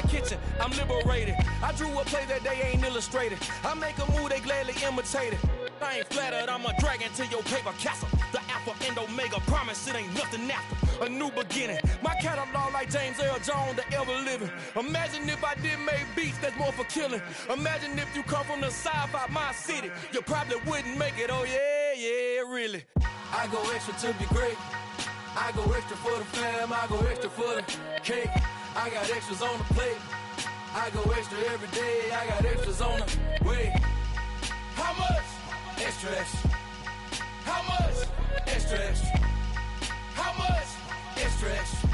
kitchen, I'm liberated. I drew a play that they ain't illustrated. I make a move, they gladly imitate it. I ain't flattered, I'm a dragon to your paper castle. The alpha and omega, promise it ain't nothing after. A new beginning. My catalog like James Earl Jones, the ever living. Imagine if I did make beats that's more for killing. Imagine if you come from the sci-fi, my city. You probably wouldn't make it, oh yeah, yeah, really. I go extra to be great. I go extra for the fam, I go extra for the cake. I got extras on the plate. I go extra every day, I got extras on the way. How much? Extra, extra. How much? Extra, extra. How much? Extra, extra.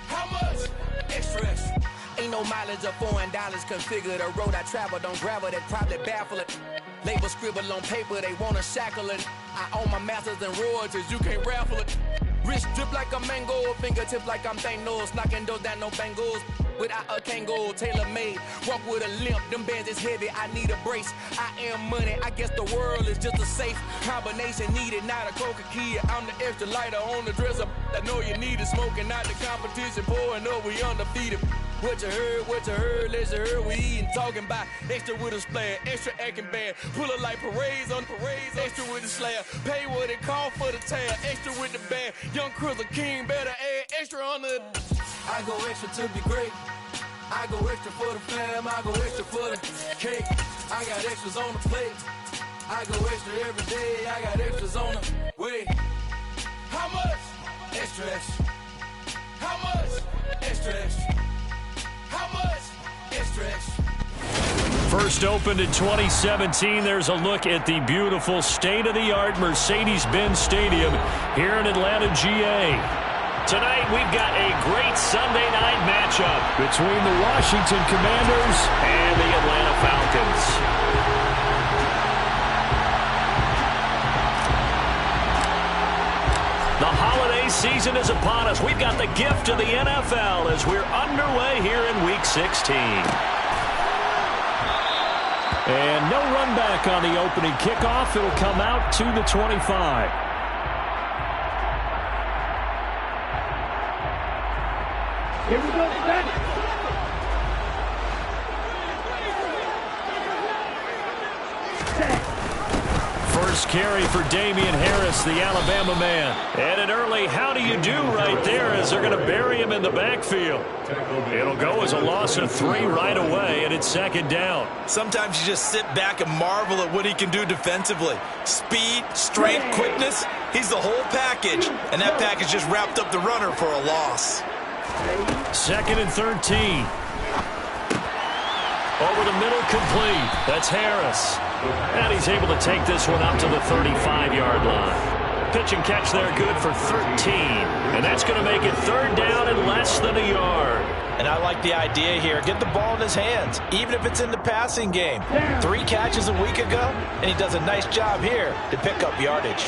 How much? Extra, extra. Ain't no mileage of $4 configure the road I travel. Don't gravel, that probably baffle it. Label scribble on paper, they wanna shackle it. I own my masters and royalties, you can't raffle it. Wrist drip like a mango, fingertips like I'm Thanos. Knocking those down, no bangles. Without a Kango, tailor-made. Walk with a limp, them bands is heavy, I need a brace. I am money, I guess the world is just a safe combination needed, not a coca key. I'm the extra lighter on the dresser. I know you need it, smoking out the competition, pouring up, we undefeated. What you heard, let's heard, we eating, talking about extra with a splash, extra acting bad, pull it like parades on parades, extra with the slab, pay what it cost for the tab, extra with the band, young Crizzle King, better add extra on the. I go extra to be great, I go extra for the fam, I go extra for the cake, I got extras on the plate, I go extra every day, I got extras on the way. How much? Extra, extra. How much? Extra, extra. How much? Extra, extra. First opened in 2017. There's a look at the beautiful state-of-the-art Mercedes-Benz Stadium here in Atlanta, GA. Tonight, we've got a great Sunday night matchup between the Washington Commanders and the Atlanta Falcons. The holiday season is upon us. We've got the gift of the NFL as we're underway here in Week 16. And no run back on the opening kickoff. It'll come out to the 25. Here we go, back. First carry for Damian Harris, the Alabama man. And an early how do you do right there as they're going to bury him in the backfield. It'll go as a loss of 3 right away, and it's second down. Sometimes you just sit back and marvel at what he can do defensively. Speed, strength, quickness, he's the whole package. And that package just wrapped up the runner for a loss. Second and 13. Over the middle, complete. That's Harris. And he's able to take this one up to the 35-yard line. Pitch and catch there, good for 13. And that's going to make it third down and less than a yard. And I like the idea here. Get the ball in his hands, even if it's in the passing game. 3 catches a week ago, and he does a nice job here to pick up yardage.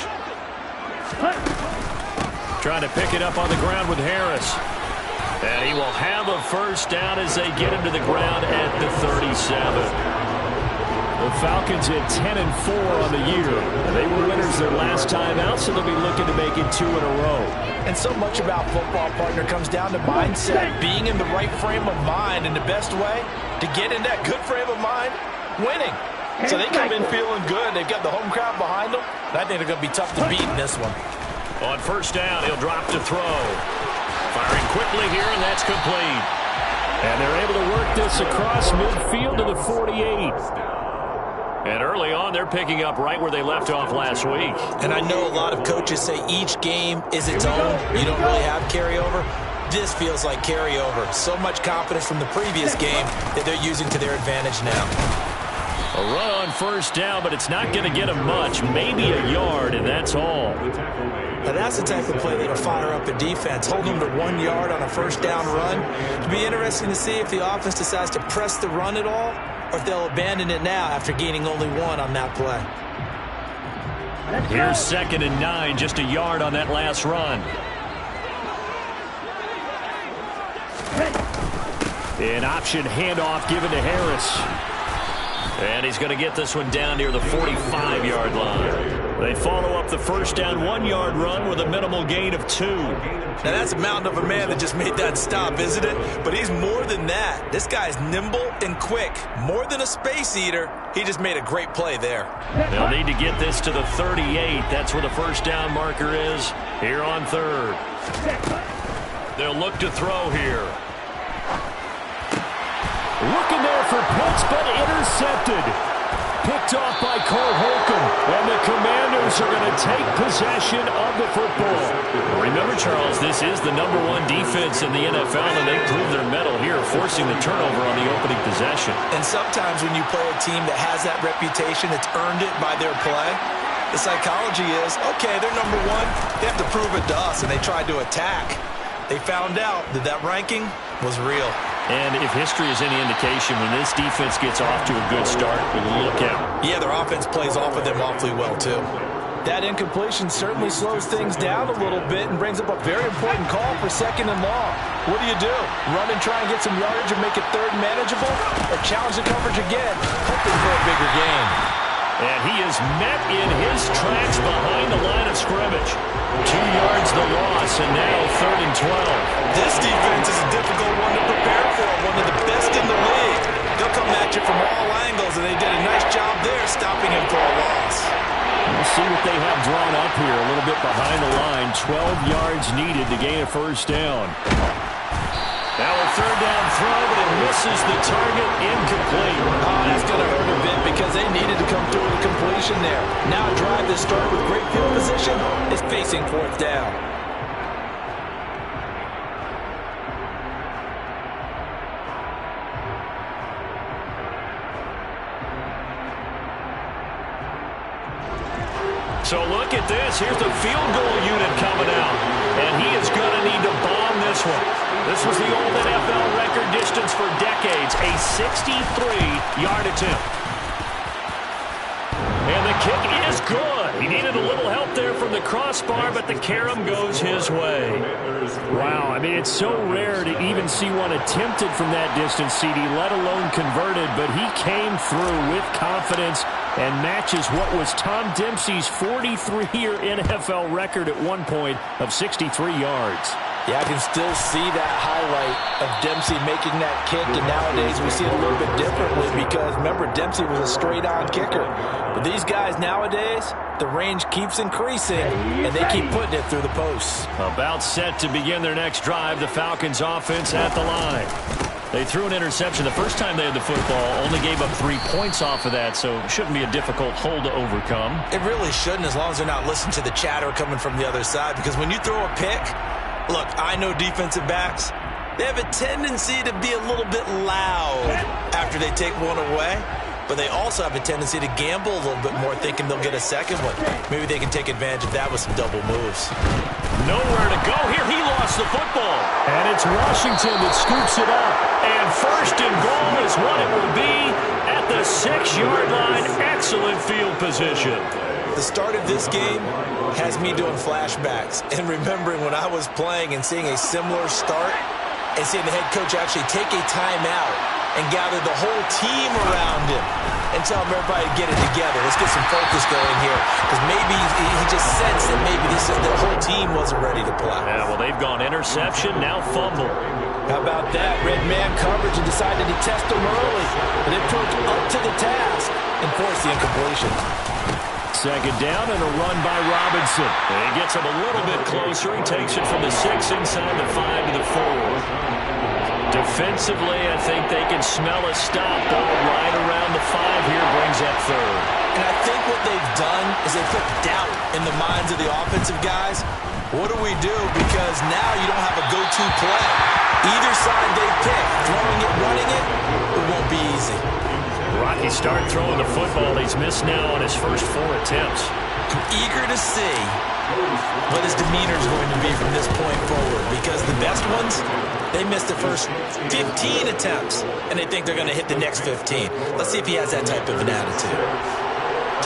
Trying to pick it up on the ground with Harris. And he will have a first down as they get him to the ground at the 37. The Falcons at 10-4 on the year. They were winners their last time out, so they'll be looking to make it 2 in a row. And so much about football, partner, comes down to mindset. Being in the right frame of mind, and the best way to get in that good frame of mind, winning. So they come in feeling good. They've got the home crowd behind them. And I think they're going to be tough to beat in this one. On first down, he'll drop to throw. Firing quickly here, and that's complete. And they're able to work this across midfield to the 48. And early on, they're picking up right where they left off last week. And I know a lot of coaches say each game is its own. You don't really have carryover. This feels like carryover. So much confidence from the previous game that they're using to their advantage now. A run on first down, but it's not going to get them much. Maybe a yard, and that's all. Now that's the type of play that'll fire up a defense. Hold them to 1 yard on a first down run. It'll be interesting to see if the offense decides to press the run at all, or if they'll abandon it now after gaining only 1 on that play. Here's 2nd and 9, just a yard on that last run. An option handoff given to Harris. And he's going to get this one down near the 45-yard line. They follow up the first down 1-yard run with a minimal gain of 2. Now that's a mountain of a man that just made that stop, isn't it? But he's more than that. This guy's nimble and quick. More than a space eater. He just made a great play there. They'll need to get this to the 38. That's where the first down marker is here on third. They'll look to throw here. Looking there for Pitts, but intercepted. Picked off by Cole Holcomb. And the Commanders are going to take possession of the football. Remember, Charles, this is the #1 defense in the NFL, and they proved their mettle here, forcing the turnover on the opening possession. And sometimes when you play a team that has that reputation, it's earned it by their play. The psychology is, okay, they're #1. They have to prove it to us, and they tried to attack. They found out that that ranking was real. And if history is any indication, when this defense gets off to a good start, look out. Yeah, their offense plays off of them awfully well, too. That incompletion certainly slows things down a little bit and brings up a very important call for 2nd and long. What do? Run and try and get some yardage and make it 3rd manageable? Or challenge the coverage again, hoping for a bigger gain? And he is met in his tracks behind the line of scrimmage. 2 yards the loss, and now 3rd and 12. This defense is a difficult one to prepare for, one of the best in the league. They'll come at you from all angles, and they did a nice job there stopping him for a loss. We'll see what they have drawn up here, a little bit behind the line. 12 yards needed to gain a first down. Now a 3rd down throw, but it misses the target, incomplete. Oh, that's going to hurt a bit because they needed to come through with a completion there. Now a drive that started with great field position is facing 4th down. So look at this. Here's the field goal unit coming out. And he is going to need to bomb this one. This was the old NFL record distance for decades. A 63-yard attempt. And the kick is good. He needed a little help there from the crossbar, but the carom goes his way. Wow, I mean, it's so rare to even see one attempted from that distance, CD, let alone converted, but he came through with confidence and matches what was Tom Dempsey's 43-year NFL record at one point of 63 yards. Yeah, I can still see that highlight of Dempsey making that kick, and nowadays we see it a little bit differently because, remember, Dempsey was a straight-on kicker. But these guys nowadays, the range keeps increasing, and they keep putting it through the posts. About set to begin their next drive, the Falcons offense at the line. They threw an interception the first time they had the football, only gave up 3 points off of that, so it shouldn't be a difficult hole to overcome. It really shouldn't, as long as they're not listening to the chatter coming from the other side, because when you throw a pick, look, I know defensive backs, they have a tendency to be a little bit loud after they take one away, but they also have a tendency to gamble a little bit more, thinking they'll get a second one. Maybe they can take advantage of that with some double moves. Nowhere to go here. He lost the football. And it's Washington that scoops it up. And 1st and goal is what it will be at the 6-yard line. Excellent field position. The start of this game has me doing flashbacks and remembering when I was playing and seeing a similar start and seeing the head coach actually take a timeout and gather the whole team around him and tell everybody to get it together. Let's get some focus going here, because maybe he just sensed that maybe the whole team wasn't ready to play. Yeah, well, they've gone interception, now fumble. How about that? Red man coverage and decided to test him early, but it proved up to the task and forced the incompletion. 2nd down and a run by Robinson. And he gets him a little bit closer. He takes it from the 6 inside the 5 to the 4. Defensively, I think they can smell a stop, though, right around the 5 here, brings up 3rd. And I think what they've done is they put doubt in the minds of the offensive guys. What do we do? Because now you don't have a go-to play. Either side they pick, throwing it, running it, it won't be easy. Rocky start throwing the football. He's missed now on his first 4 attempts. I'm eager to see what his demeanor is going to be from this point forward, because the best ones, they missed the first 15 attempts, and they think they're going to hit the next 15. Let's see if he has that type of an attitude.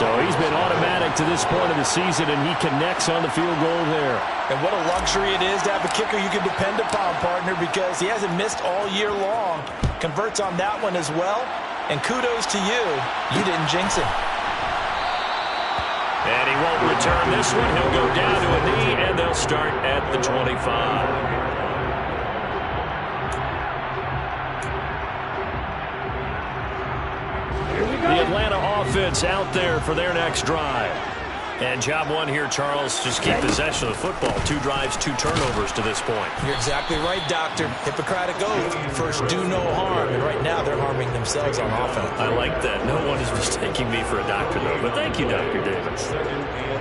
So he's been automatic to this point of the season, and he connects on the field goal there. And what a luxury it is to have a kicker you can depend upon, partner, because he hasn't missed all year long. Converts on that one as well, and kudos to you. You didn't jinx him. And he won't return this one. He'll go down to a knee, and they'll start at the 25. The Atlanta offense out there for their next drive. And job one here, Charles, just keep possession of the football. 2 drives, 2 turnovers to this point. You're exactly right, Doctor. Hippocratic oath. First, do no harm. And right now, they're harming themselves on offense. I like that. No one is mistaking me for a doctor, though. But thank you, Dr. Davis.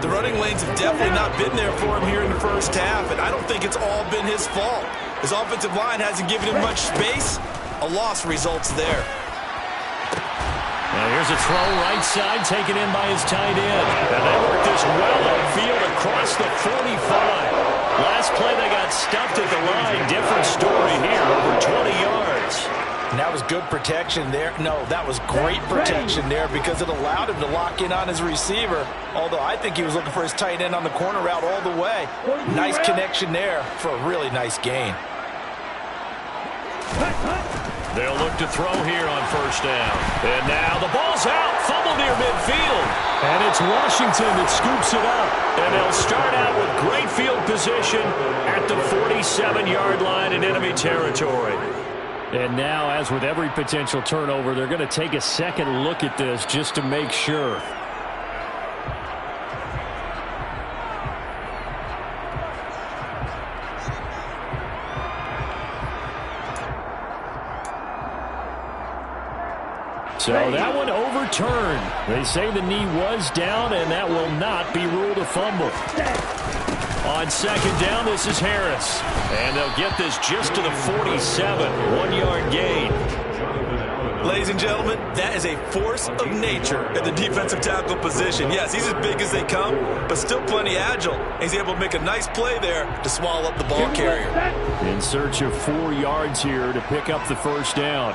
The running lanes have definitely not been there for him here in the first half, and I don't think it's all been his fault. His offensive line hasn't given him much space. A loss results there. Now here's a throw right side, taken in by his tight end. And they work this well upfield across the 45. Last play they got stuffed at the line. Different story here, over 20 yards. And that was good protection there. No, that was great protection there because it allowed him to lock in on his receiver. Although I think he was looking for his tight end on the corner route all the way. Nice connection there for a really nice gain. They'll look to throw here on first down. And now the ball's out. Fumble near midfield. And it's Washington that scoops it up. And they'll start out with great field position at the 47-yard line in enemy territory. And now, as with every potential turnover, they're going to take a second look at this just to make sure. So that one overturned. They say the knee was down, and that will not be ruled a fumble. On second down, this is Harris. And they'll get this just to the 47. 1-yard gain. Ladies and gentlemen, that is a force of nature at the defensive tackle position. Yes, he's as big as they come, but still plenty agile. He's able to make a nice play there to swallow up the ball carrier. In search of 4 yards here to pick up the first down.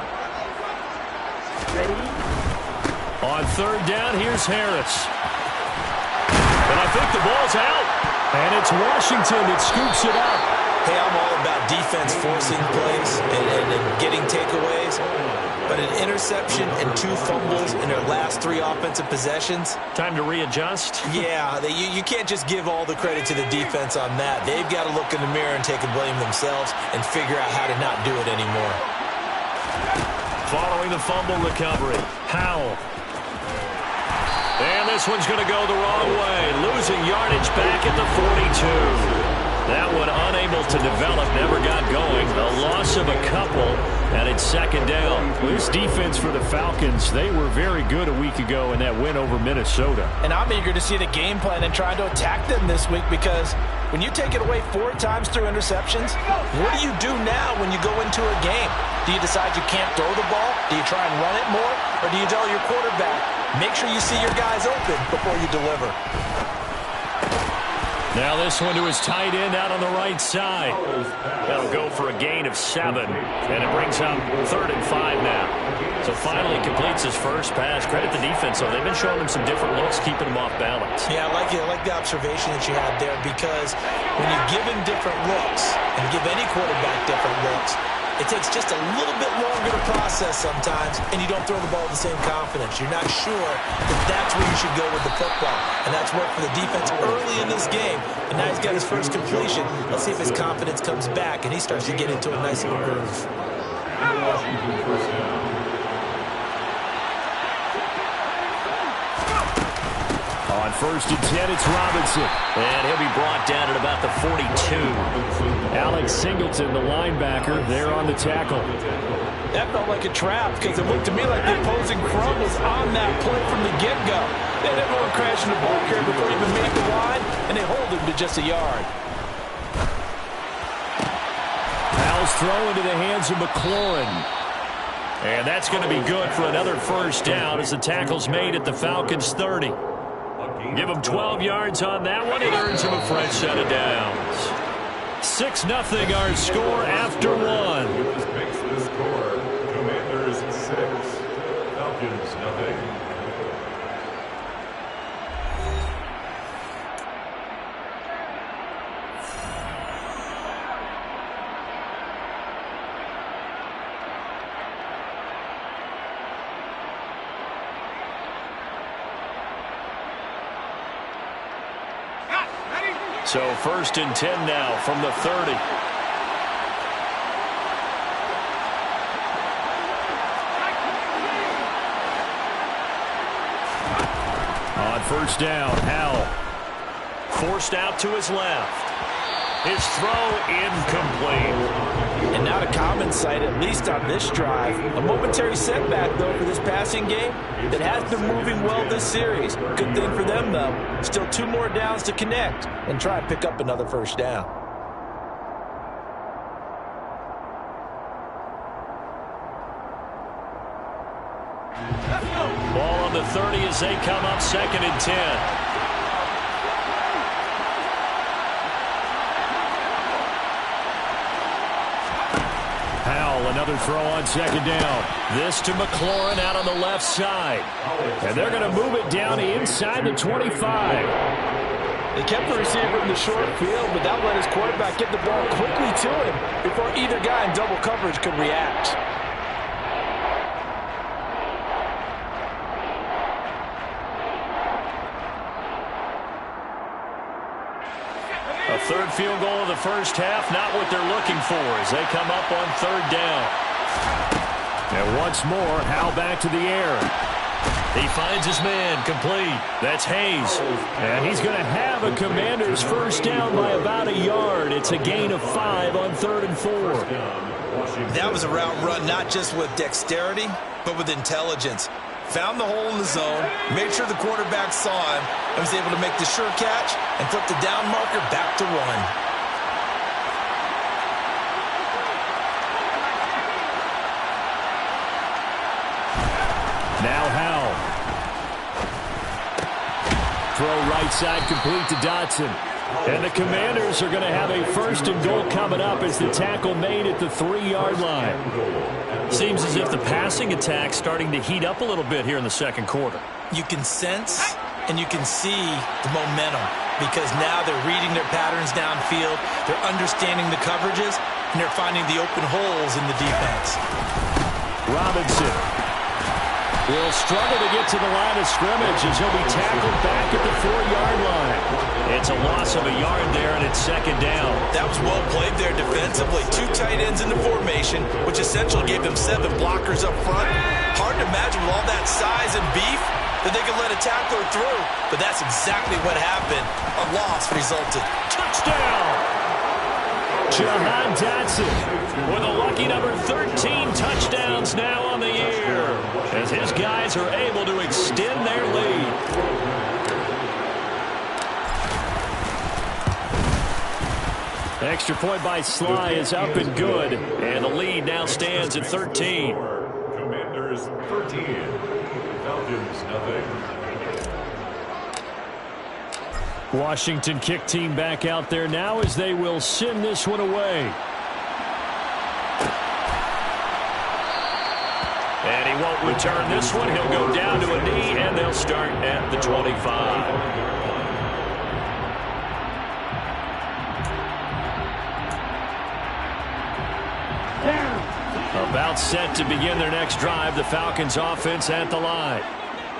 On third down, here's Harris. And I think the ball's out. And it's Washington that scoops it up. Hey, I'm all about defense forcing plays and getting takeaways. But an interception and 2 fumbles in their last 3 offensive possessions. Time to readjust? Yeah, you can't just give all the credit to the defense on that. They've got to look in the mirror and take a blame themselves and figure out how to not do it anymore. Following the fumble recovery, Howell. And this one's going to go the wrong way. Losing yardage back at the 42. That one unable to develop, never got going. A loss of a couple, and it's second down. This defense for the Falcons, they were very good a week ago in that win over Minnesota. And I'm eager to see the game plan and try to attack them this week because when you take it away 4 times through interceptions, what do you do now when you go into a game? Do you decide you can't throw the ball? Do you try and run it more? Or do you tell your quarterback, make sure you see your guys open before you deliver? Now this one to his tight end out on the right side. That'll go for a gain of 7. And it brings up 3rd and 5 now. So finally completes his first pass. Credit the defense, though. They've been showing him some different looks, keeping him off balance. Yeah, I like the observation that you had there because when you give him different looks and give any quarterback different looks, it takes just a little bit longer to process sometimes, and you don't throw the ball with the same confidence. You're not sure that that's where you should go with the football, and that's worked for the defense early in this game, and now he's got his first completion. Let's see if his confidence comes back, and he starts to get into a nice little groove. On 1st and 10, it's Robinson. And he'll be brought down at about the 42. Alex Singleton, the linebacker, there on the tackle. That felt like a trap because it looked to me like the opposing front was on that play from the get-go. They had everyone crashing the ball carrier before he even made the line, and they hold him to just a yard. Powell's throw into the hands of McLaurin. And that's going to be good for another first down as the tackle's made at the Falcons' 30. Give him 12 yards on that one. It earns him a fresh set of downs. 6-0 our score after 1. Makes the score. Commanders 6, Falcons 0. So 1st and 10 now from the 30. On 1st down, Howell. Forced out to his left. His throw incomplete. And not a common sight, at least on this drive. A momentary setback, though, for this passing game that has been moving well this series. Good thing for them, though. Still 2 more downs to connect and try and pick up another 1st down. Ball on the 30 as they come up 2nd and 10. Another throw on 2nd down. This to McLaurin out on the left side. And they're going to move it down inside the 25. They kept the receiver in the short field, but that let his quarterback get the ball quickly to him before either guy in double coverage could react. A 3rd field goal of the 1st half, not what they're looking for as they come up on 3rd down. And once more, Howell back to the air. He finds his man, complete. That's Hayes. And he's going to have a Commander's 1st down by about a yard. It's a gain of 5 on 3rd and 4. That was a route run not just with dexterity, but with intelligence. Found the hole in the zone, made sure the quarterback saw him, and was able to make the sure catch and flip the down marker back to 1. Now Howell. Throw right side complete to Dotson. And the Commanders are going to have a 1st and goal coming up as the tackle made at the 3-yard line. Seems as if the passing attack's starting to heat up a little bit here in the 2nd quarter. You can sense and you can see the momentum because now they're reading their patterns downfield, they're understanding the coverages, and they're finding the open holes in the defense. Robinson will struggle to get to the line of scrimmage as he'll be tackled back at the 4-yard line. It's a loss of a yard there, and it's 2nd down. That was well played there defensively. 2 tight ends in the formation, which essentially gave them 7 blockers up front. Hard to imagine with all that size and beef that they could let a tackler through, but that's exactly what happened. A loss resulted. Touchdown! Jahan Dotson with a lucky number 13 touchdowns now on the year as his guys are able to extend their lead. Extra point by Sly is up and good, and the lead now stands at 13. Commanders 13, Falcons nothing. Washington kick team back out there now as they will send this one away. And he won't return this one. He'll go down to a knee, and they'll start at the 25. About set to begin their next drive, the Falcons offense at the line.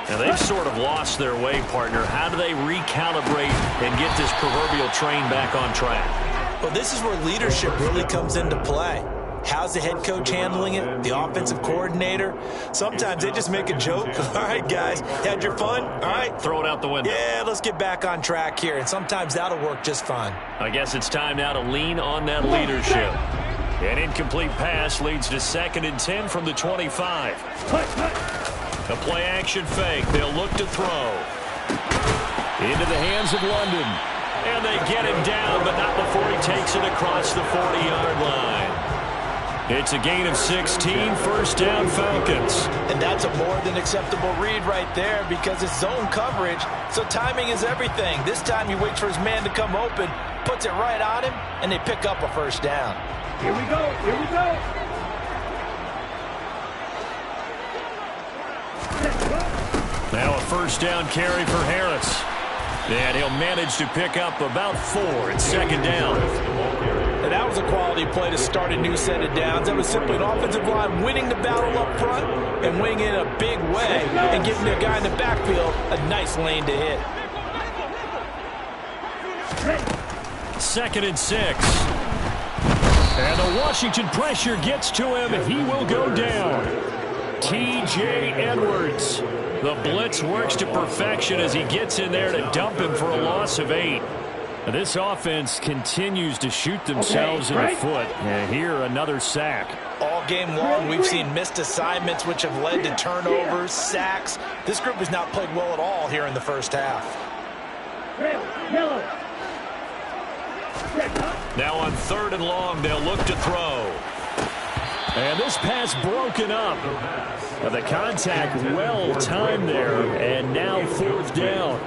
Now, they've sort of lost their way, partner. How do they recalibrate and get this proverbial train back on track? Well, this is where leadership really comes into play. How's the head coach handling it? The offensive coordinator? Sometimes they just make a joke. All right, guys, had your fun? All right. Throw it out the window. Yeah, let's get back on track here. And sometimes that'll work just fine. I guess it's time now to lean on that leadership. An incomplete pass leads to 2nd and 10 from the 25. A play-action fake. They'll look to throw. Into the hands of London. And they get him down, but not before he takes it across the 40-yard line. It's a gain of 16, 1st down Falcons. And that's a more than acceptable read right there because it's zone coverage, so timing is everything. This time he waits for his man to come open, puts it right on him, and they pick up a 1st down. Here we go, here we go. Now a 1st down carry for Harris. And he'll manage to pick up about 4. It's 2nd down. And that was a quality play to start a new set of downs. That was simply an offensive line winning the battle up front and winning in a big way and giving their guy in the backfield a nice lane to hit. 2nd and 6. And the Washington pressure gets to him. He will go down. T.J. Edwards. The blitz works to perfection as he gets in there to dump him for a loss of 8. This offense continues to shoot themselves in the foot. And here, another sack. All game long, we've seen missed assignments, which have led to turnovers, sacks. This group has not played well at all here in the first half. Now on 3rd and long, they'll look to throw. And this pass broken up. The contact well timed there, and now 4th down.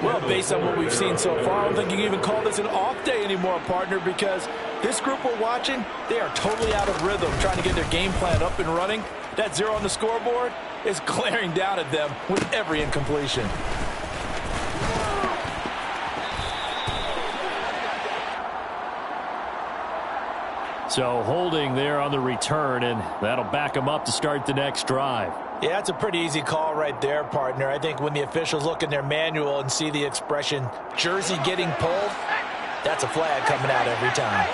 Well, based on what we've seen so far, I don't think you can even call this an off day anymore, partner, because this group we're watching, they are totally out of rhythm, trying to get their game plan up and running. That 0 on the scoreboard is glaring down at them with every incompletion. So holding there on the return, and that'll back them up to start the next drive. Yeah, that's a pretty easy call right there, partner. I think when the officials look in their manual and see the expression, jersey getting pulled, that's a flag coming out every time.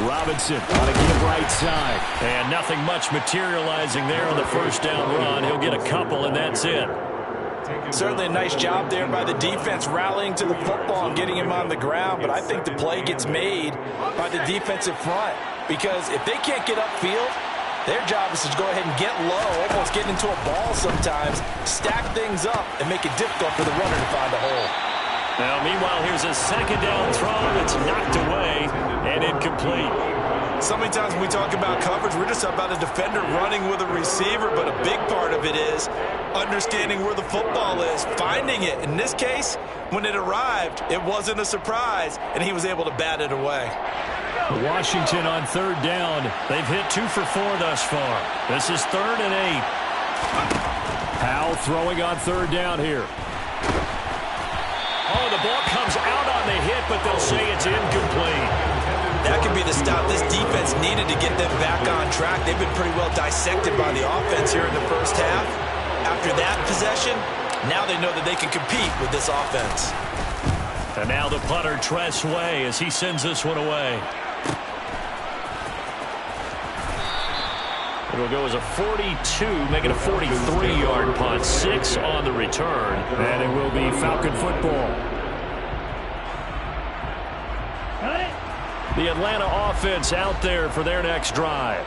Robinson on a give right side. And nothing much materializing there on the first down run. He'll get a couple, and that's it. Certainly a nice job there by the defense rallying to the football and getting him on the ground, but I think the play gets made by the defensive front because if they can't get upfield, their job is to go ahead and get low, almost get into a ball sometimes, stack things up, and make it difficult for the runner to find a hole. Now, meanwhile, here's a 2nd down throw that's knocked away and incomplete. So many times when we talk about coverage, we're just about a defender running with a receiver, but a big part of it is understanding where the football is, finding it. In this case, when it arrived, it wasn't a surprise, and he was able to bat it away. Washington on 3rd down. They've hit 2 for 4 thus far. This is 3rd and 8. Powell throwing on 3rd down here. Oh, the ball comes out on the hit, but they'll say it's incomplete. That could be the stop this defense needed to get them back on track. They've been pretty well dissected by the offense here in the first half. After that possession, now they know that they can compete with this offense. And now the punter, Tress Way, as he sends this one away. It'll go as a 42, make it a 43-yard punt. 6 on the return, and it will be Falcon football. The Atlanta offense out there for their next drive.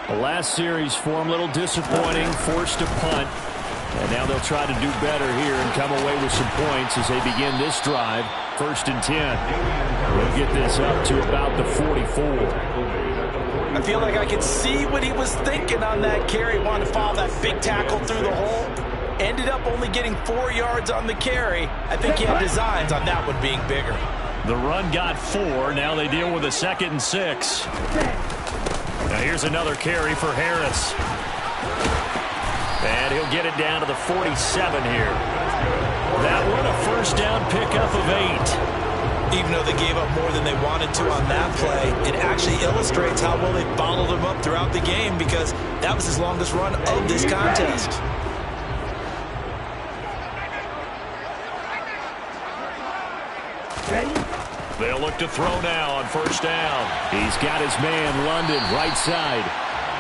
The last series for them, a little disappointing, forced to punt. And now they'll try to do better here and come away with some points as they begin this drive. 1st and 10. We'll get this up to about the 44. I feel like I could see what he was thinking on that carry. Wanted to follow that big tackle through the hole. Ended up only getting 4 yards on the carry. I think he had designs on that one being bigger. The run got 4. Now they deal with a 2nd and 6. Now here's another carry for Harris. And he'll get it down to the 47 here. That one a 1st down pickup of 8. Even though they gave up more than they wanted to on that play, it actually illustrates how well they followed him up throughout the game because that was his longest run of this contest. They'll look to throw now on 1st down. He's got his man, London, right side.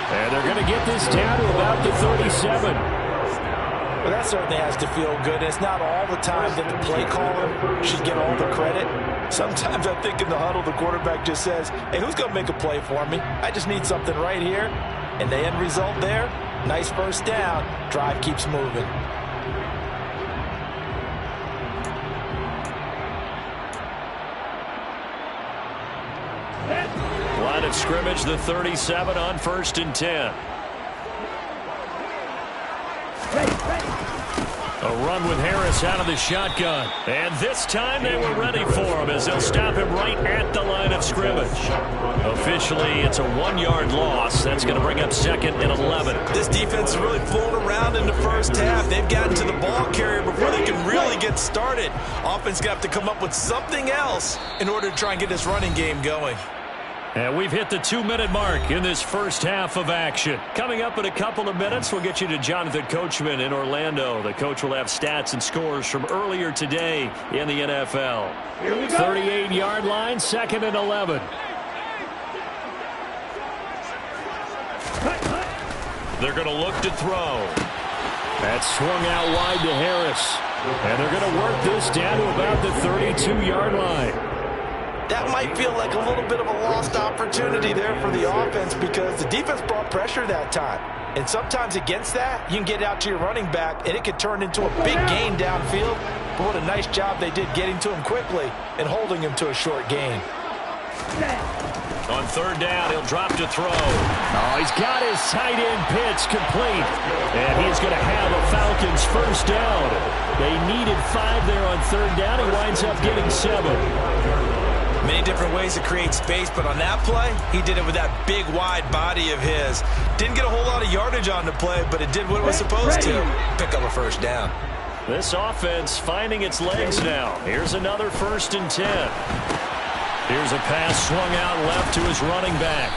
And they're going to get this down to about the 37. Well, that certainly has to feel good. It's not all the time that the play caller should get all the credit. Sometimes I think in the huddle, the quarterback just says, hey, who's going to make a play for me? I just need something right here. And the end result there, nice 1st down. Drive keeps moving. Line of scrimmage, the 37 on 1st and 10. A run with Harris out of the shotgun. And this time they were ready for him as they'll stop him right at the line of scrimmage. Officially, it's a 1-yard loss. That's going to bring up 2nd and 11. This defense is really fooling around in the first half. They've gotten to the ball carrier before they can really get started. Offense got to come up with something else in order to try and get this running game going. And we've hit the 2-minute mark in this first half of action. Coming up in a couple of minutes, we'll get you to Jonathan Coachman in Orlando. The coach will have stats and scores from earlier today in the NFL. 38-yard line, 2nd and 11. They're going to look to throw. That swung out wide to Harris. And they're going to work this down to about the 32-yard line. That might feel like a little bit of a lost opportunity there for the offense because the defense brought pressure that time. And sometimes against that, you can get out to your running back, and it could turn into a big gain downfield. But what a nice job they did getting to him quickly and holding him to a short gain. On 3rd down, he'll drop to throw. Oh, he's got his tight end pitch complete. And he's going to have a Falcons first down. They needed 5 there on 3rd down. He winds up getting 7. Many different ways to create space, but on that play, he did it with that big, wide body of his. Didn't get a whole lot of yardage on the play, but it did what it was supposed to. Pick up a first down. This offense finding its legs now. Here's another 1st and 10. Here's a pass swung out left to his running back.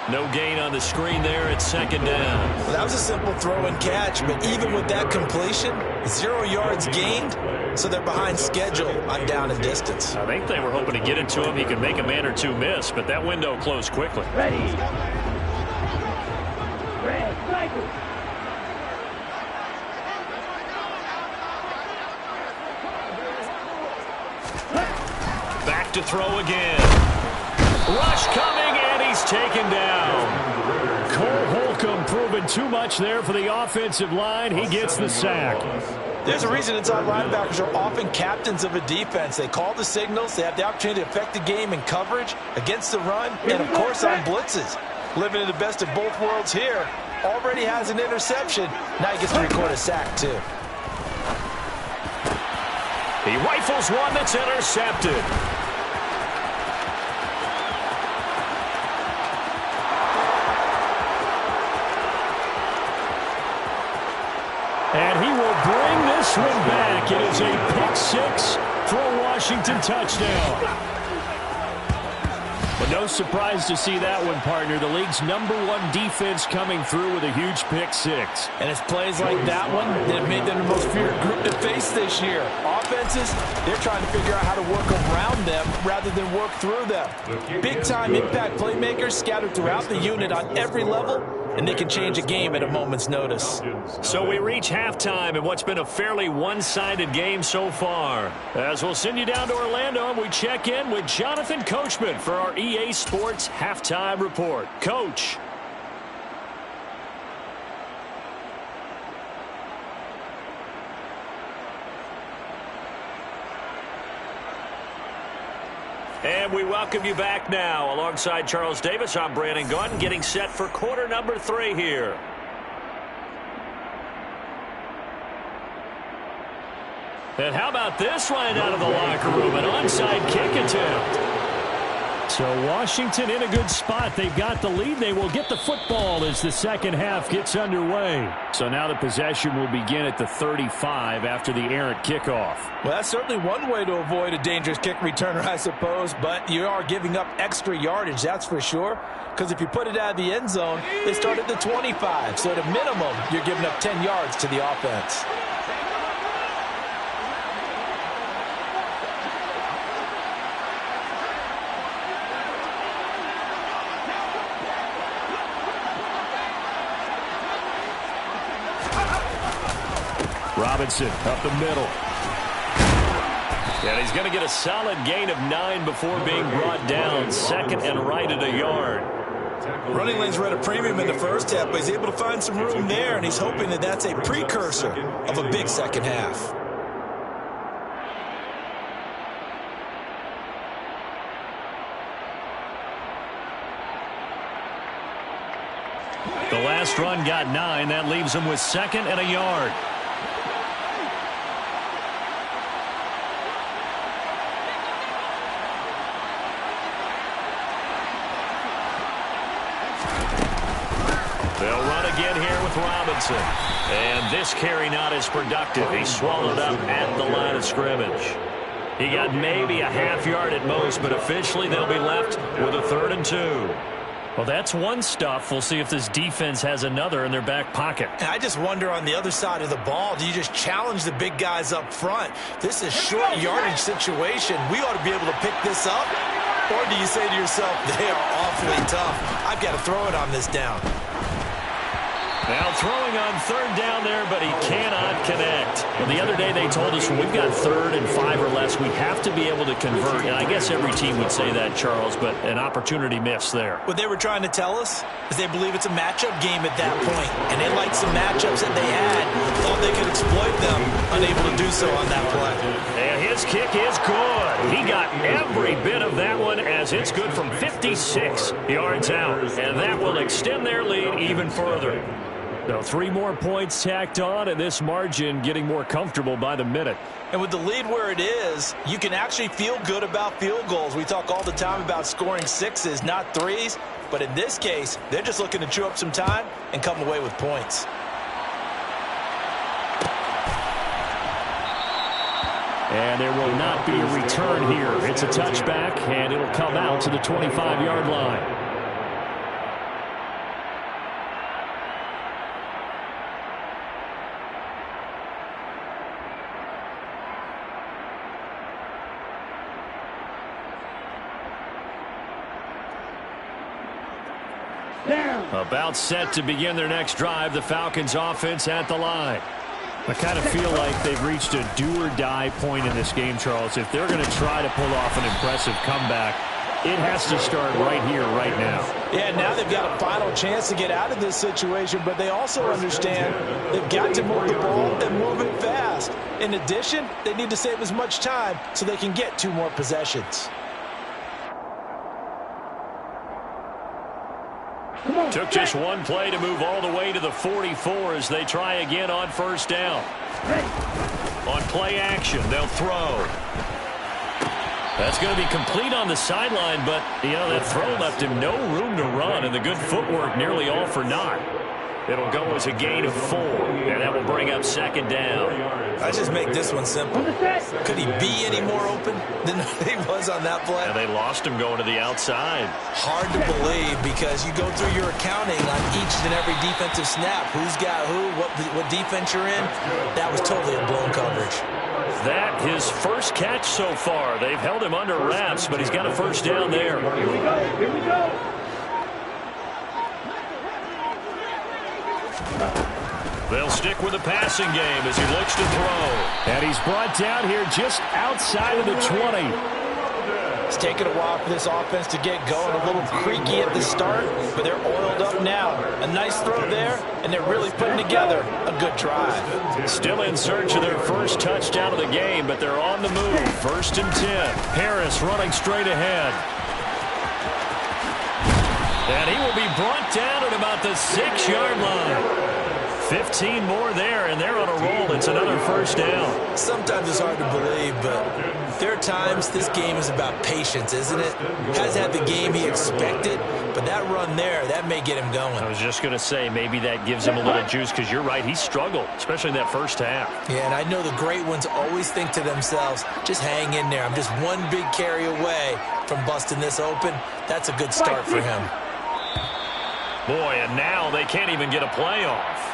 No gain on the screen there at 2nd down. Well, that was a simple throw and catch, but even with that completion, 0 yards gained, so they're behind schedule on down and distance. I think they were hoping to get it to him. He could make a man or two miss, but that window closed quickly. Ready. Red, cycle. Back to throw again. Rush coming, and he's taken down. Cole Holcomb proving too much there for the offensive line. He gets the sack. There's a reason inside linebackers are often captains of a defense. They call the signals. They have the opportunity to affect the game in coverage, against the run, and, of course, on blitzes. Living in the best of both worlds here. Already has an interception. Now he gets to record a sack, too. He rifles one that's intercepted. And he will bring this one back. It is a pick-6 for a Washington touchdown. But no surprise to see that one, partner. The league's #1 defense coming through with a huge pick-6. And it's plays like that one that have made them the most feared group to face this year. Offenses, they're trying to figure out how to work around them rather than work through them. Big-time impact playmakers scattered throughout the unit on every level, and they can change a game at a moment's notice. So we reach halftime in what's been a fairly one-sided game so far. As we'll send you down to Orlando, and we check in with Jonathan Coachman for our EA Sports Halftime Report. Coach. And we welcome you back now. Alongside Charles Davis, I'm Brandon Gaudin, getting set for quarter number 3 here. And how about this right out of the locker room? An onside kick attempt. So Washington in a good spot. They've got the lead. They will get the football as the second half gets underway. So now the possession will begin at the 35 after the errant kickoff. Well, that's certainly one way to avoid a dangerous kick returner, I suppose, but you are giving up extra yardage, that's for sure, because if you put it out of the end zone, they start at the 25, so at a minimum, you're giving up 10 yards to the offense. Robinson up the middle. And he's going to get a solid gain of 9 before being brought down. 2nd and right at a yard. Running lanes were at a premium in the first half, but he's able to find some room there, and he's hoping that that's a precursor of a big second half. The last run got 9. That leaves him with 2nd and a yard. They'll run again here with Robinson. And this carry not as productive. He's swallowed up at the line of scrimmage. He got maybe a half yard at most, but officially they'll be left with a 3rd and 2. Well, that's one stuff. We'll see if this defense has another in their back pocket. And I just wonder on the other side of the ball, do you just challenge the big guys up front? This is short yardage situation. We ought to be able to pick this up. Or do you say to yourself, they are awfully tough. I've got to throw it on this down. Now throwing on 3rd down there, but he cannot connect. Well, the other day they told us when we've got 3rd and 5 or less, we have to be able to convert. And I guess every team would say that, Charles, but an opportunity missed there. What they were trying to tell us is they believe it's a matchup game at that point. And they liked some matchups that they had, thought they could exploit them, unable to do so on that play. And his kick is good. He got every bit of that one as it's good from 56 yards out. And that will extend their lead even further. So 3 more points tacked on, and this margin getting more comfortable by the minute. And with the lead where it is, you can actually feel good about field goals. We talk all the time about scoring 6s, not 3s. But in this case, they're just looking to chew up some time and come away with points. And there will not be a return here. It's a touchback, and it'll come out to the 25-yard line. About set to begin their next drive, the Falcons offense at the line. I kind of feel like they've reached a do-or-die point in this game, Charles. If they're going to try to pull off an impressive comeback, it has to start right here, right now. Yeah, now they've got a final chance to get out of this situation, but they also understand they've got to move the ball and move it fast. In addition, they need to save as much time so they can get 2 more possessions. Took just one play to move all the way to the 44 as they try again on 1st down. On play action, they'll throw. That's going to be complete on the sideline, but, you know, that throw left him no room to run, and the good footwork nearly all for naught. It'll go as a gain of 4, and that will bring up 2nd down. I just make this one simple. Could he be any more open than he was on that play? And they lost him going to the outside. Hard to believe because you go through your accounting on each and every defensive snap. Who's got who, what defense you're in. That was totally a blown coverage. That his first catch so far. They've held him under wraps, but he's got a 1st down there. Here we go. Here we go. They'll stick with the passing game as he looks to throw. And he's brought down here just outside of the 20. It's taken a while for this offense to get going. A little creaky at the start, but they're oiled up now. A nice throw there, and they're really putting together a good drive. Still in search of their first touchdown of the game, but they're on the move. 1st and 10. Harris running straight ahead. And he will be brought down at about the 6-yard line. 15 more there, and they're on a roll. It's another 1st down. Sometimes it's hard to believe, but there are times this game is about patience, isn't it? Hasn't had the game he expected, but that run there, that may get him going. I was just going to say, maybe that gives him a little juice, because you're right, he struggled, especially in that 1st half. Yeah, and I know the great ones always think to themselves, just hang in there. I'm just one big carry away from busting this open. That's a good start for him. Boy, and now they can't even get a play off.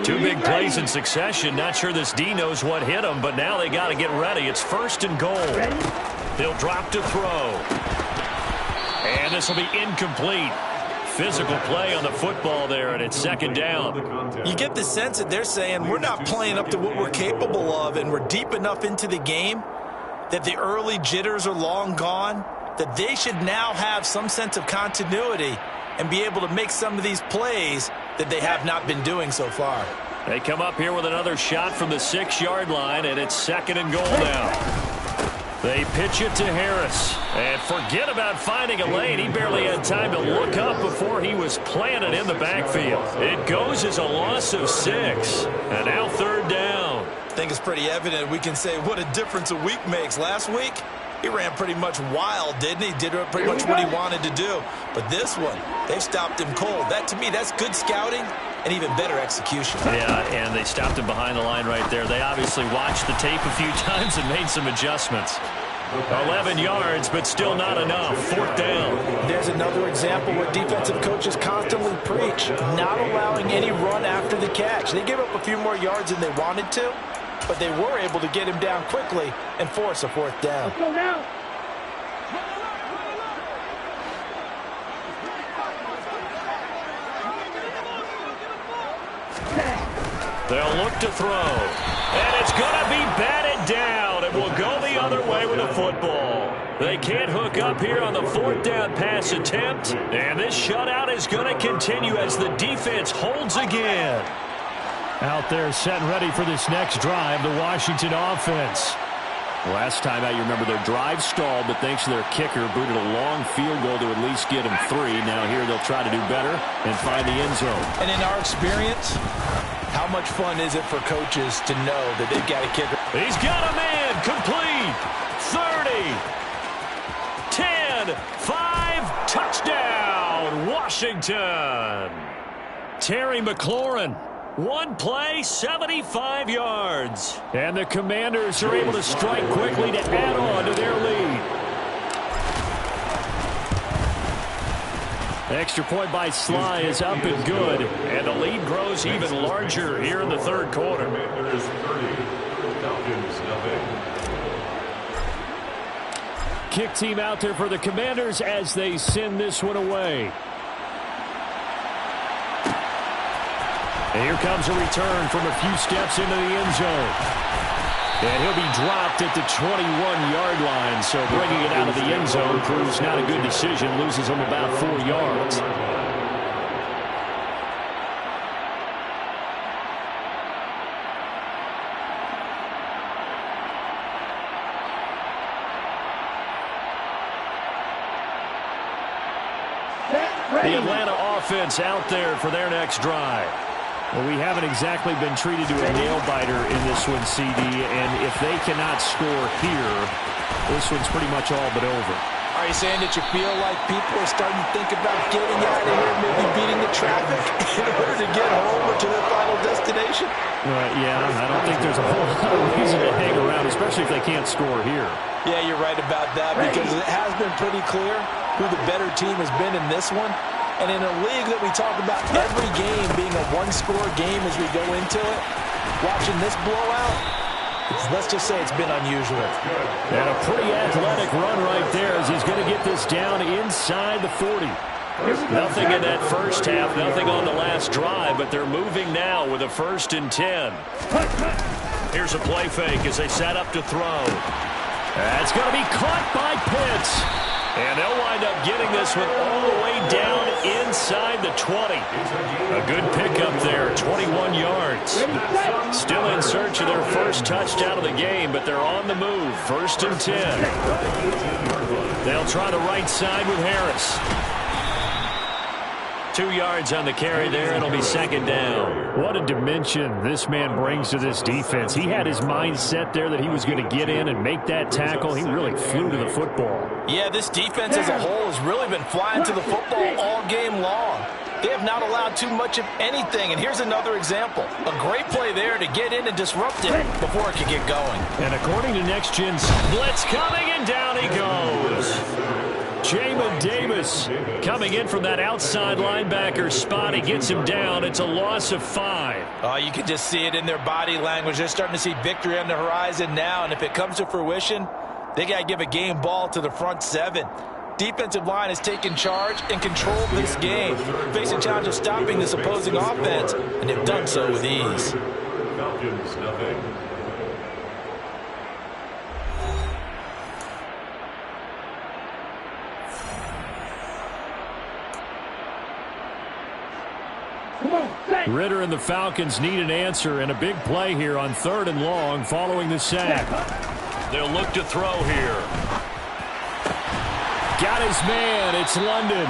Two big plays in succession. Not sure this D knows what hit him, but now they got to get ready. It's 1st and goal. They'll drop to throw. And this will be incomplete. Physical play on the football there, and it's 2nd down. You get the sense that they're saying we're not playing up to what we're capable of, and we're deep enough into the game that the early jitters are long gone, that they should now have some sense of continuity and be able to make some of these plays that they have not been doing so far. They come up here with another shot from the 6-yard line, and it's 2nd and goal now. They pitch it to Harris. And forget about finding a lane. He barely had time to look up before he was planted in the backfield. It goes as a loss of 6. And now 3rd down. I think it's pretty evident we can say what a difference a week makes. Last week, he ran pretty much wild, didn't he? Did pretty much what he wanted to do. But this one, they stopped him cold. That, to me, that's good scouting and even better execution. Yeah, and they stopped him behind the line right there. They obviously watched the tape a few times and made some adjustments. 11 yards, but still not enough. 4th down. There's another example where defensive coaches constantly preach, not allowing any run after the catch. They gave up a few more yards than they wanted to, but they were able to get him down quickly and force a 4th down. Let's go now. They'll look to throw. And it's going to be batted down. It will go the other way with the football. They can't hook up here on the 4th down pass attempt. And this shutout is going to continue as the defense holds again. Out there set and ready for this next drive, the Washington offense. Last time out, you remember their drive stalled, but thanks to their kicker, booted a long field goal to at least get them 3. Now here they'll try to do better and find the end zone. And in our experience, how much fun is it for coaches to know that they've got a kicker? He's got a man, complete, 30, 10, 5, touchdown, Washington. Terry McLaurin. One play, 75 yards. And the Commanders are able to strike quickly to add on to their lead. Extra point by Sly is up and good. And the lead grows even larger here in the 3rd quarter. Commanders 30, Falcons nothing. Kick team out there for the Commanders as they send this one away. And here comes a return from a few steps into the end zone. And he'll be dropped at the 21-yard line. So bringing it out of the end zone proves not a good decision. Loses him about 4 yards. The Atlanta offense out there for their next drive. Well, we haven't exactly been treated to a nail-biter in this one, CD, and if they cannot score here, this one's pretty much all but over. Are you saying that you feel like people are starting to think about getting out of here, maybe beating the traffic in order to get home or to their final destination? Yeah, I don't think there's a whole lot of reason to hang around, especially if they can't score here. Yeah, you're right about that, because it has been pretty clear who the better team has been in this one. And in a league that we talk about every game being a one-score game as we go into it, watching this blowout, let's just say it's been unusual. And a pretty athletic run right there as he's going to get this down inside the 40. Nothing in that first half, nothing on the last drive, but they're moving now with a 1st and 10. Here's a play fake as they set up to throw. That's going to be caught by Pitts. And they'll wind up getting this one all the way down inside the 20. A good pickup there, 21 yards. Still in search of their first touchdown of the game, but they're on the move. 1st and 10. They'll try the right side with Harris. 2 yards on the carry there. It'll be 2nd down. What a dimension this man brings to this defense. He had his mind set there that he was going to get in and make that tackle. He really flew to the football. Yeah, this defense as a whole has really been flying to the football all game long. They have not allowed too much of anything, and here's another example. A great play there to get in and disrupt it before it could get going. And according to Next Gen's blitz coming, and down he goes. Jamin Davis coming in from that outside linebacker spot. He gets him down. It's a loss of 5. Oh, you can just see it in their body language. They're starting to see victory on the horizon now, and if it comes to fruition, they got to give a game ball to the front 7. Defensive line has taken charge and controlled this game, facing challenge of stopping this opposing offense, and they've done so with ease. Falcons nothing. Ritter and the Falcons need an answer, and a big play here on 3rd and long following the sack. They'll look to throw here. Got his man. It's London.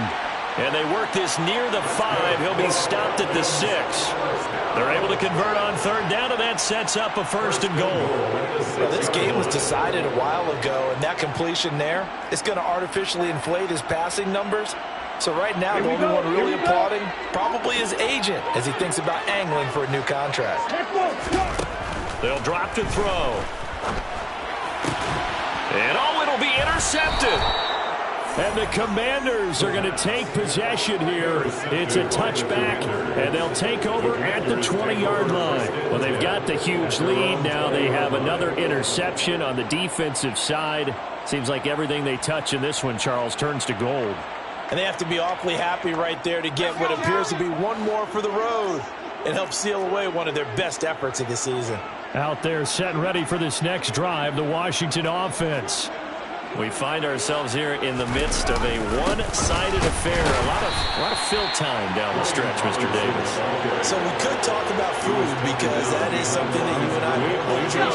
And they work this near the 5. He'll be stopped at the 6. They're able to convert on third down, and that sets up a 1st and goal. Well, this game was decided a while ago, and that completion there is going to artificially inflate his passing numbers. So right now, the only one really applauding probably his agent as he thinks about angling for a new contract. They'll drop to throw. And it'll be intercepted. And the Commanders are going to take possession here. It's a touchback, and they'll take over at the 20-yard line. Well, they've got the huge lead. Now they have another interception on the defensive side. Seems like everything they touch in this one, Charles, turns to gold. And they have to be awfully happy right there to get what appears to be one more for the road and help seal away one of their best efforts of the season. Out there set and ready for this next drive, the Washington offense. We find ourselves here in the midst of a one-sided affair. A lot of fill time down the stretch, Mr. Davis. So we could talk about food because that is something that you and I really enjoy.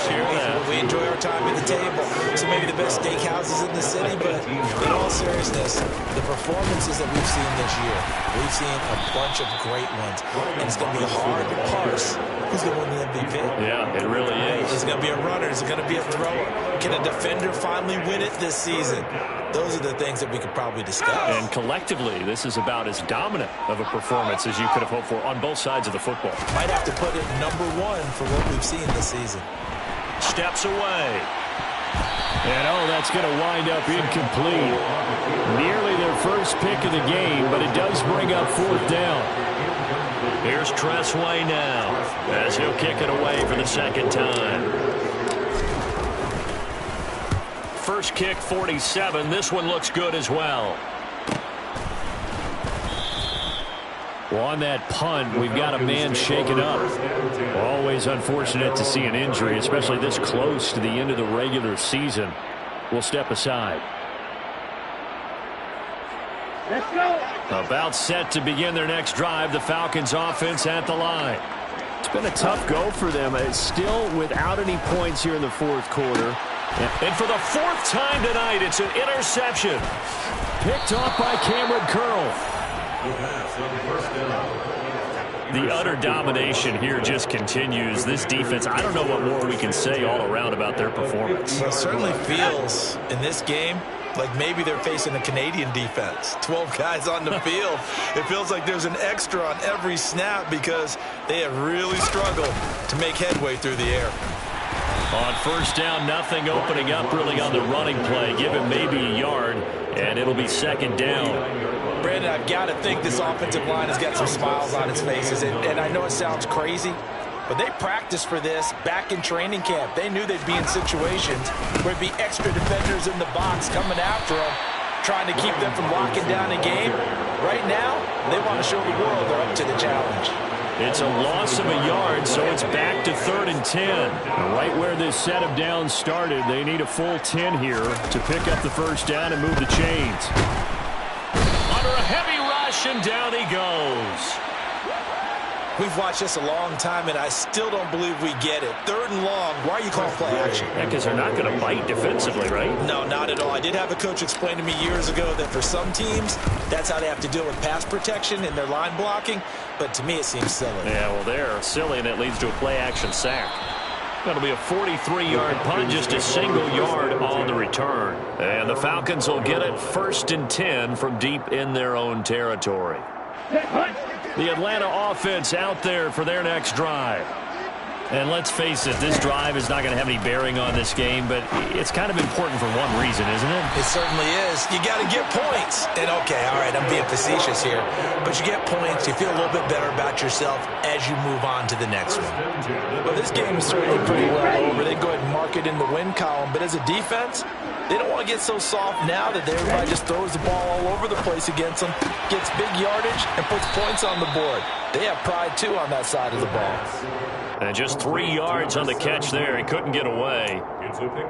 We enjoy our time at the table. So maybe the best steakhouses in the city, but in all seriousness, the performances that we've seen this year, we've seen a bunch of great ones. And it's going to be hard to parse who's going to win the MVP. Yeah, it really is. Is it going to be a runner? Is it going to be a thrower? Can a defender finally win it this season? Those are the things that we could probably discuss. And collectively, this is about as dominant of a performance as you could have hoped for on both sides of the football. Might have to put it number 1 for what we've seen this season. Steps away. And that's going to wind up incomplete. Nearly their first pick of the game, but it does bring up 4th down. Here's Tressway now as he'll kick it away for the second time. First kick, 47. This one looks good as well. Well, on that punt, we've got a man shaken up. Always unfortunate to see an injury, especially this close to the end of the regular season. We'll step aside. Let's go. About set to begin their next drive, the Falcons offense at the line. It's been a tough go for them. It's still without any points here in the 4th quarter. And for the 4th time tonight, it's an interception. Picked off by Cameron Curl. The utter domination here just continues. This defense, I don't know what more we can say all around about their performance. Well, it certainly feels in this game like maybe they're facing a Canadian defense. 12 guys on the field. It feels like there's an extra on every snap because they have really struggled to make headway through the air. On first down, nothing opening up really on the running play. Give him maybe a yard, and it'll be second down. Brandon, I've got to think this offensive line has got some smiles on its faces. And I know it sounds crazy, but they practiced for this back in training camp. They knew they'd be in situations where there'd be extra defenders in the box coming after them, trying to keep them from locking down a game. Right now, they want to show the world they're up to the challenge. It's a loss of a yard, so it's back to 3rd and 10. Right where this set of downs started, they need a full 10 here to pick up the first down and move the chains. Under a heavy rush, and down he goes. We've watched this a long time, and I still don't believe we get it. 3rd and long. Why are you calling play action? Yeah, because they're not going to bite defensively, right? No, not at all. I did have a coach explain to me years ago that for some teams, that's how they have to deal with pass protection and their line blocking. But to me, it seems silly. Yeah, well, they're silly, and it leads to a play-action sack. That'll be a 43-yard punt, just a single yard on the return. And the Falcons will get it 1st and 10 from deep in their own territory. The Atlanta offense out there for their next drive. And let's face it, this drive is not going to have any bearing on this game, but it's kind of important for one reason, isn't it? It certainly is. You got to get points. And, okay, all right, I'm being facetious here. But you get points, you feel a little bit better about yourself as you move on to the next one. Well, this game is certainly pretty well over. They can go ahead and mark it in the win column. But as a defense, they don't want to get so soft now that everybody just throws the ball all over the place against them, gets big yardage, and puts points on the board. They have pride, too, on that side of the ball. And just 3 yards on the catch there. He couldn't get away.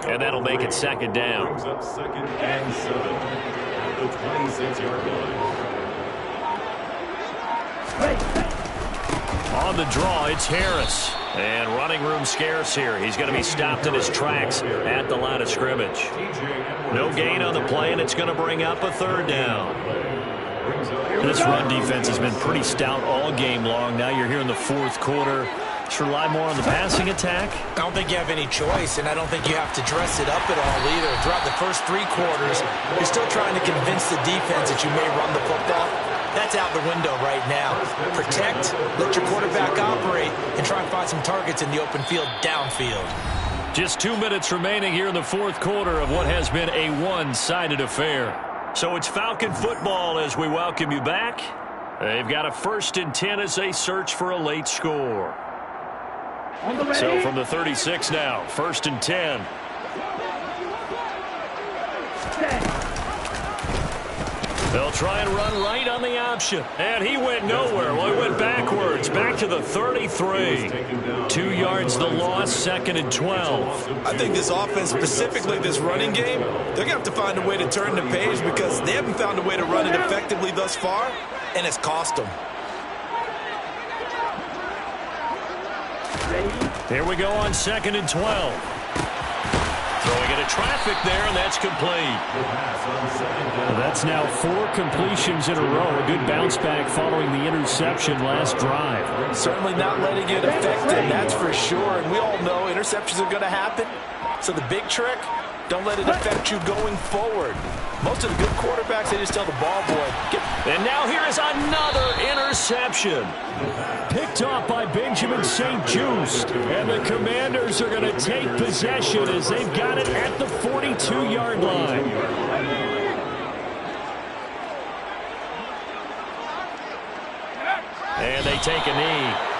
And that'll make it second down. Second and 7 at the 26-yard line. On the draw, it's Harris. And running room scarce here. He's going to be stopped in his tracks at the line of scrimmage. No gain on the play, and it's going to bring up a 3rd down. This run defense has been pretty stout all game long. Now you're here in the fourth quarter. Should rely more on the passing attack? I don't think you have any choice, and I don't think you have to dress it up at all either. Throughout the first 3 quarters, you're still trying to convince the defense that you may run the football. That's out the window right now. Protect, let your quarterback operate, and try and find some targets in the open field downfield. Just 2 minutes remaining here in the fourth quarter of what has been a one-sided affair. So it's Falcon football as we welcome you back. They've got a 1st and 10 as they search for a late score. So from the 36 now, 1st and 10. They'll try and run right on the option. And he went nowhere. Well, he went backwards, back to the 33. 2 yards the loss, 2nd and 12. I think this offense, specifically this running game, they're going to have to find a way to turn the page because they haven't found a way to run it effectively thus far, and it's cost them. Here we go on 2nd and 12. Throwing into traffic there, and that's complete. Well, that's now 4 completions in a row. A good bounce back following the interception last drive. Certainly not letting it affect him, that's for sure. And we all know interceptions are going to happen. So the big trick, don't let it affect you going forward. Most of the good quarterbacks, they just tell the ball boy. And now here is another interception. Picked off by Benjamin St. Just. And the Commanders are going to take possession as they've got it at the 42-yard line. And they take a knee.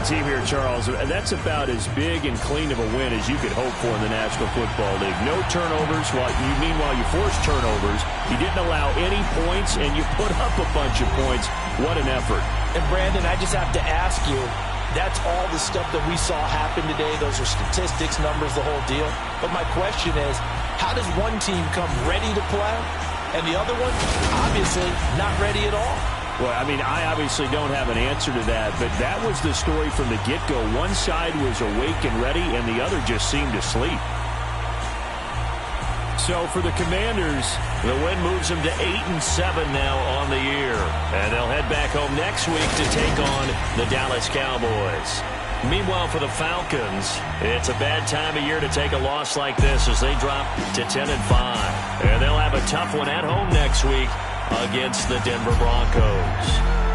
Team here, Charles, that's about as big and clean of a win as you could hope for in the National Football League. No turnovers. Meanwhile, you forced turnovers. You didn't allow any points, and you put up a bunch of points. What an effort. And, Brandon, I just have to ask you, that's all the stuff that we saw happen today. Those are statistics, numbers, the whole deal. But my question is, how does one team come ready to play, and the other one, obviously, not ready at all? Well, I mean, I obviously don't have an answer to that, but that was the story from the get-go. One side was awake and ready, and the other just seemed to sleep. So for the Commanders, the win moves them to 8-7 now on the year. And they'll head back home next week to take on the Dallas Cowboys. Meanwhile, for the Falcons, it's a bad time of year to take a loss like this as they drop to 10-5. And they'll have a tough one at home next week against the Denver Broncos.